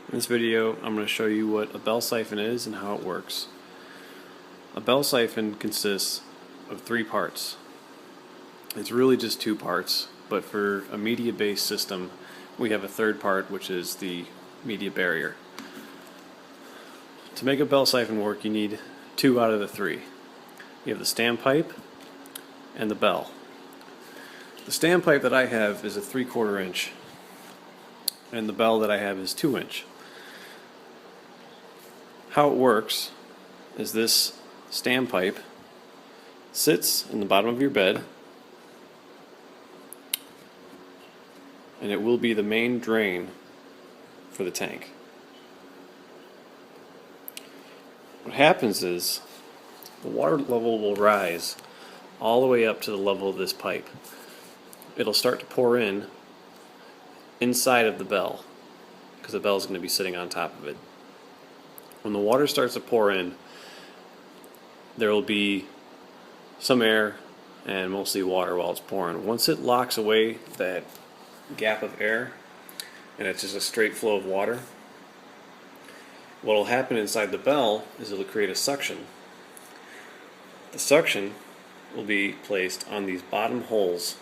In this video, I'm going to show you what a bell siphon is and how it works. A bell siphon consists of three parts. It's really just two parts, but for a media-based system, we have a third part, which is the media barrier. To make a bell siphon work, you need two out of the three. You have the standpipe and the bell. The standpipe that I have is a 3/4 inch, and the bell that I have is 2 inch. How it works is this standpipe sits in the bottom of your bed, and it will be the main drain for the tank. What happens is the water level will rise all the way up to the level of this pipe. It'll start to pour in inside of the bell, because the bell is going to be sitting on top of it. When the water starts to pour in, there will be some air and mostly water while it's pouring. Once it locks away that gap of air and it's just a straight flow of water, what will happen inside the bell is it'll create a suction. The suction will be placed on these bottom holes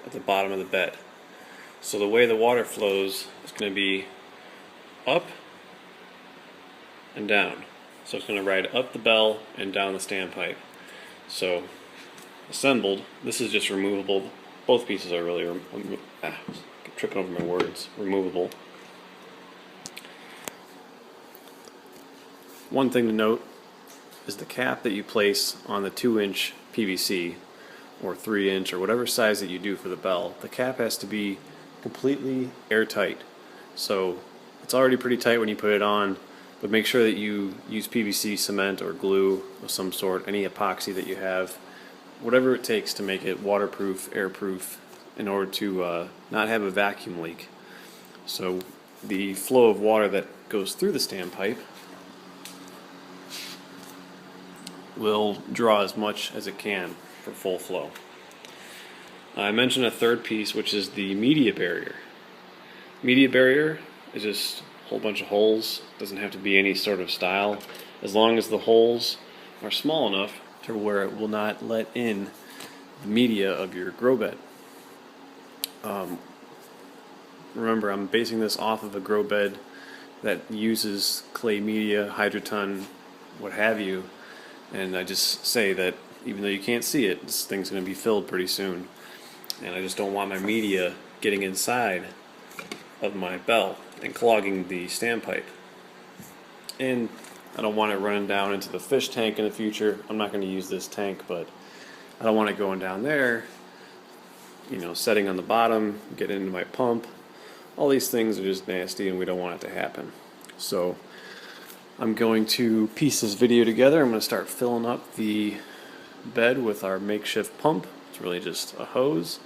at the bottom of the bed. So the way the water flows is going to be up and down. So it's going to ride up the bell and down the standpipe. So assembled, this is just removable. Both pieces are really tripping over my words. Removable. One thing to note is the cap that you place on the 2-inch PVC or 3-inch or whatever size that you do for the bell. The cap has to be completely airtight. So it's already pretty tight when you put it on, but make sure that you use PVC cement or glue of some sort, any epoxy that you have, whatever it takes to make it waterproof, airproof, in order to not have a vacuum leak. So the flow of water that goes through the standpipe will draw as much as it can for full flow. I mentioned a third piece, which is the media barrier. Media barrier is just a whole bunch of holes. Doesn't have to be any sort of style, as long as the holes are small enough to where it will not let in the media of your grow bed. Remember, I'm basing this off of a grow bed that uses clay media, hydroton, what have you, and I just say that even though you can't see it, this thing's going to be filled pretty soon, and I just don't want my media getting inside of my bell and clogging the standpipe. And I don't want it running down into the fish tank in the future. I'm not going to use this tank, but I don't want it going down there, setting on the bottom, get into my pump. All these things are just nasty and we don't want it to happen. So I'm going to piece this video together. I'm going to start filling up the bed with our makeshift pump. It's really just a hose.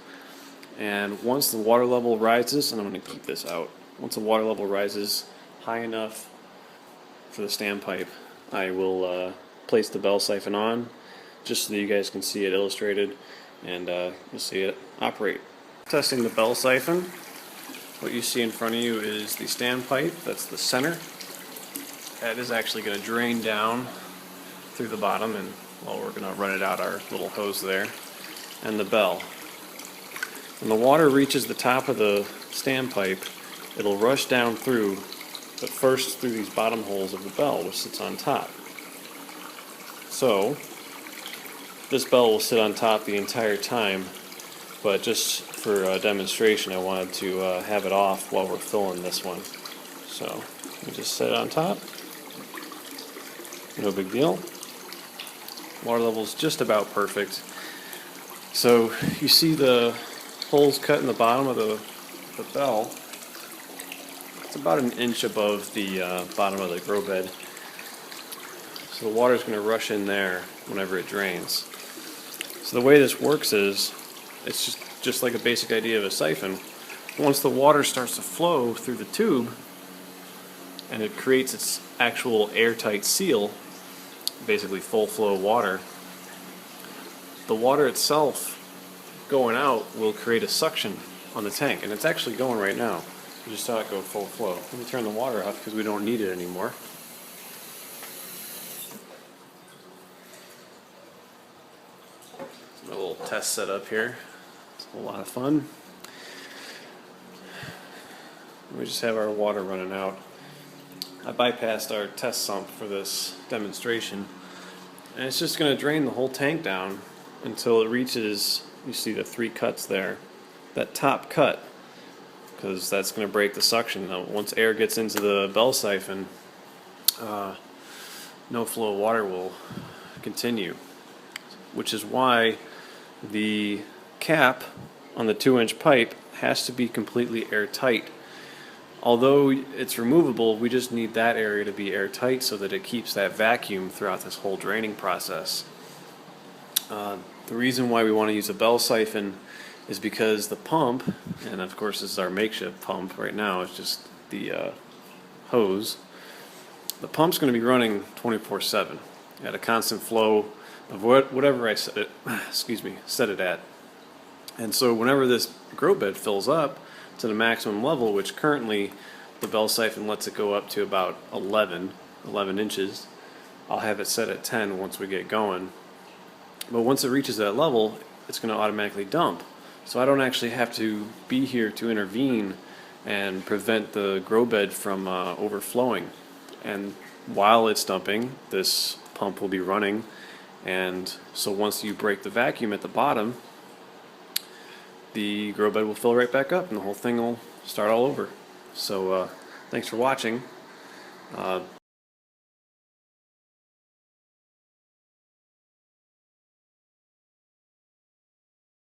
And once the water level rises, and I'm going to keep this out, once the water level rises high enough for the standpipe, I will place the bell siphon on, just so that you guys can see it illustrated, and you'll see it operate. Testing the bell siphon. What you see in front of you is the standpipe. That's the center. That is actually going to drain down through the bottom, and we're going to run it out our little hose there, and the bell. When the water reaches the top of the standpipe, it'll rush down through, but first through these bottom holes of the bell, which sits on top. So this bell will sit on top the entire time, but just for a demonstration, I wanted to have it off while we're filling this one. So we just set it on top. No big deal. Water level's just about perfect. So you see the holes cut in the bottom of the bell. It's about an inch above the bottom of the grow bed. So the water's going to rush in there whenever it drains. So the way this works is, it's just like a basic idea of a siphon. Once the water starts to flow through the tube, and it creates its actual airtight seal, basically full flow water, the water itself going out will create a suction on the tank, and it's actually going right now. You just saw it go full flow. Let me turn the water off because we don't need it anymore. A little test setup here. It's a lot of fun. We just have our water running out. I bypassed our test sump for this demonstration, and it's just going to drain the whole tank down until it reaches, you see the 3 cuts there, that top cut, because that's going to break the suction. Now, once air gets into the bell siphon, no flow of water will continue, which is why the cap on the 2-inch pipe has to be completely airtight. Although it's removable, we just need that area to be airtight so that it keeps that vacuum throughout this whole draining process. The reason why we want to use a bell siphon is because the pump, and of course this is our makeshift pump right now, it's just the hose. The pump's going to be running 24/7 at a constant flow of whatever I set it, set it at. And so whenever this grow bed fills up to the maximum level, which currently the bell siphon lets it go up to about 11 inches, I'll have it set at 10 once we get going. But once it reaches that level, it's going to automatically dump. So I don't actually have to be here to intervene and prevent the grow bed from overflowing. And while it's dumping, this pump will be running. And so once you break the vacuum at the bottom, the grow bed will fill right back up and the whole thing will start all over. So thanks for watching.